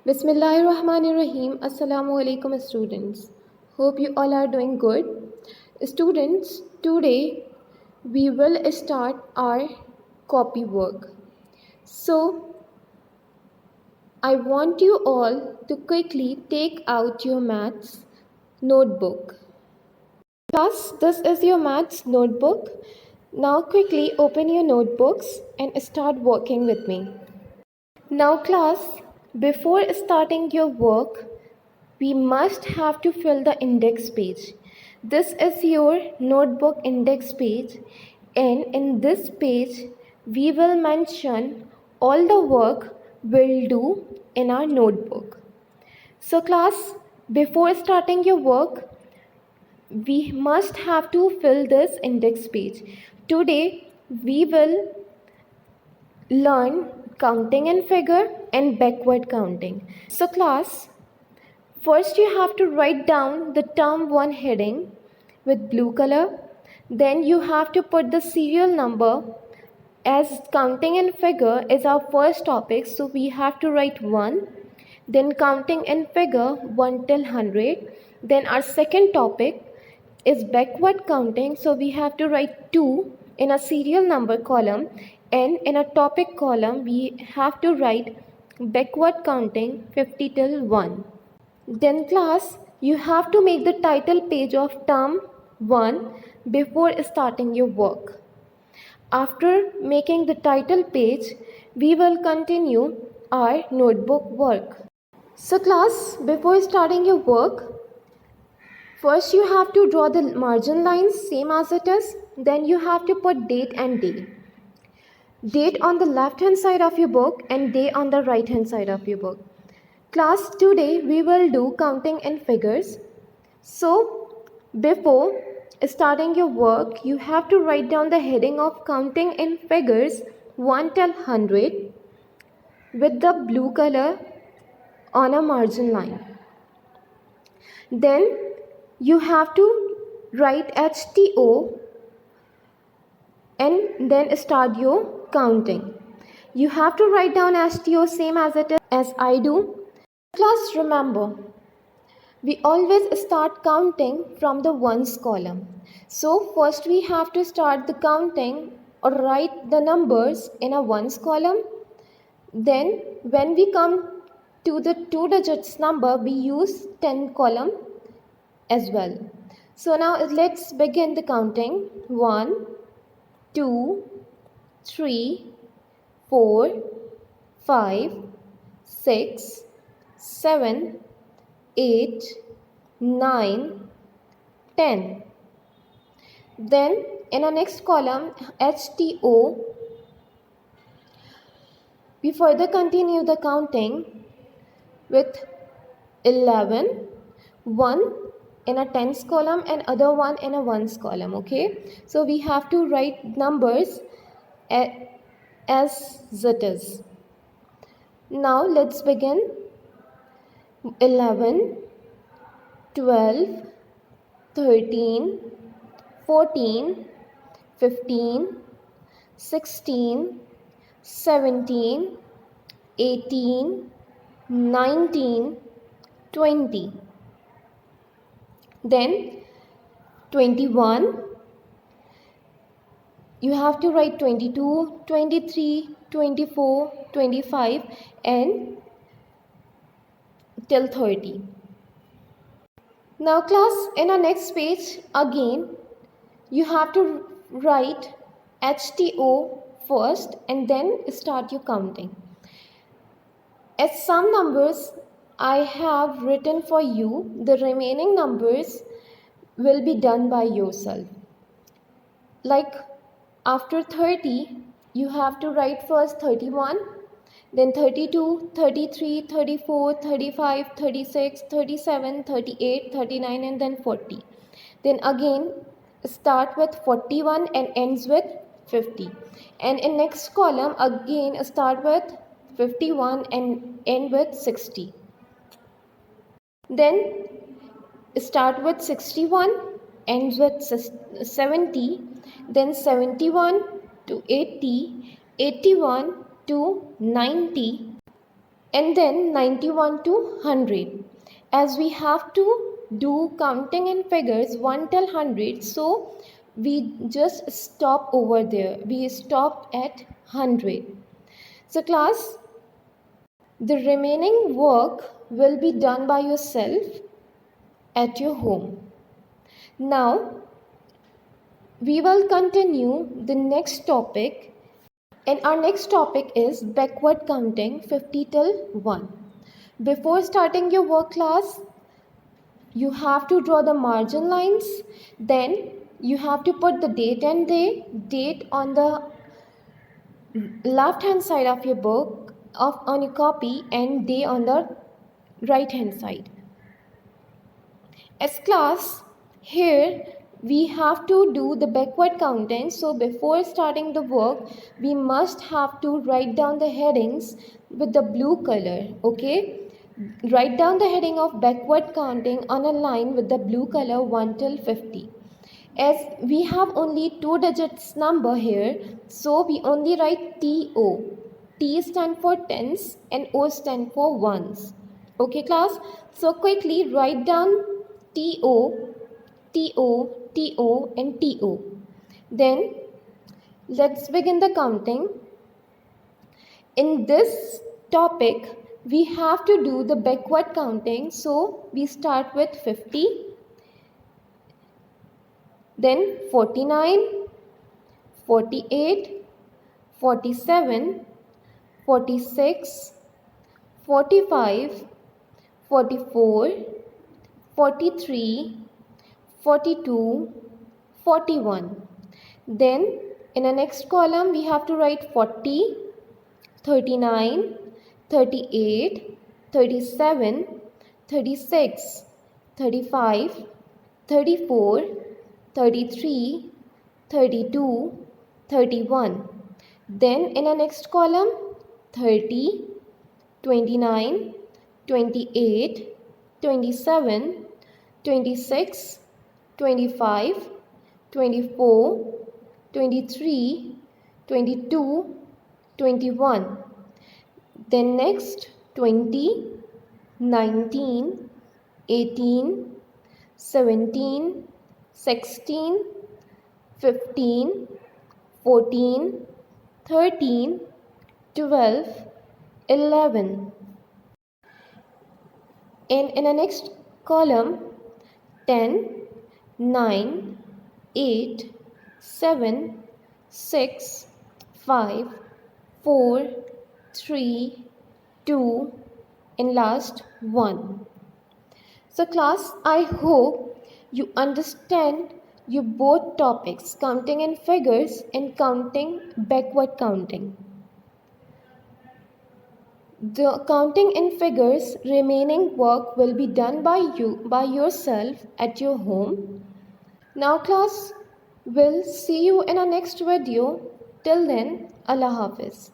Bismillahirrahmanirrahim. Assalamu alaikum students. Hope you all are doing good. Students, today we will start our copy work. So, I want you all to quickly take out your maths notebook. Class, this is your maths notebook. Now quickly open your notebooks and start working with me. Now class, before starting your work, we must have to fill the index page. This is your notebook index page, and in this page we will mention all the work we'll do in our notebook. So class, before starting your work, we must have to fill this index page. Today we will learn counting in figure and backward counting. So class, first you have to write down the term 1 heading with blue color. Then you have to put the serial number, as counting in figure is our first topic, so we have to write 1. Then counting in figure 1 till 100. Then our second topic is backward counting, so we have to write 2 in a serial number column, and in a topic column we have to write backward counting 50 till 1. Then class, you have to make the title page of term 1 before starting your work. After making the title page, we will continue our notebook work. So class, before starting your work, first you have to draw the margin lines same as it is. Then you have to put date and day. Date on the left hand side of your book and day on the right hand side of your book. Class, today we will do counting in figures. So before starting your work, you have to write down the heading of counting in figures 1 till 100 with the blue color on a margin line. Then you have to write HTO and then start your counting. You have to write down HTO same as it is as I do. Class, remember, we always start counting from the ones column. So first we have to start the counting or write the numbers in a ones column. Then when we come to the 2 digits number, we use 10 column as well. So now let's begin the counting. 1, 2, 3, 4, 5, 6, 7, 8, 9, 10. Then in our next column, HTO, we further continue the counting with 11, 1 in a tens column and other one in a ones column. Okay, so we have to write numbers as it is. Now let's begin. 11, 12, 13, 14, 15, 16, 17, 18, 19, 20. Then 21, you have to write 22, 23, 24, 25 and till 30. Now class, in our next page again you have to write HTO first and then start your counting. As some numbers I have written for you, the remaining numbers will be done by yourself. Like after 30, you have to write first 31, then 32, 33, 34, 35, 36, 37, 38, 39 and then 40. Then again start with 41 and ends with 50. And in next column again start with 51 and end with 60. Then start with 61, ends with 70, then 71 to 80, 81 to 90, and then 91 to 100. As we have to do counting in figures 1 till 100, so we just stop over there. We stop at 100. So class, the remaining work will be done by yourself at your home. Now, we will continue the next topic, and our next topic is backward counting 50 till 1. Before starting your work class, you have to draw the margin lines, then you have to put the date and date on the left hand side of your book on your copy, and day on the right hand side. As class, here we have to do the backward counting. So before starting the work, we must have to write down the headings with the blue color. Okay, write down the heading of backward counting on a line with the blue color 1 till 50. As we have only 2 digits number here, so we only write TO. T stand for tens and O stand for ones. Okay class, so quickly write down TO, TO, TO and TO. Then let's begin the counting. In this topic, we have to do the backward counting. So we start with 50, then 49, 48, 47, 46, 45, 44, 43, 42, 41. Then in the next column we have to write 40, 39, 38, 37, 36, 35, 34, 33, 32, 31. Then in the next column 30, 29, 28, 27, 26, 25, 24, 23, 22, 21. Then next 20, 19, 18, 17, 16, 15, 14, 13, 12, 11. And in the next column 10, 9, 8, 7, 6, 5, 4, 3, 2 and last 1. So class, I hope you understand your both topics, counting in figures and counting backward counting. The counting in figures remaining work will be done by yourself at your home. Now class, we'll see you in our next video. Till then, Allah Hafiz.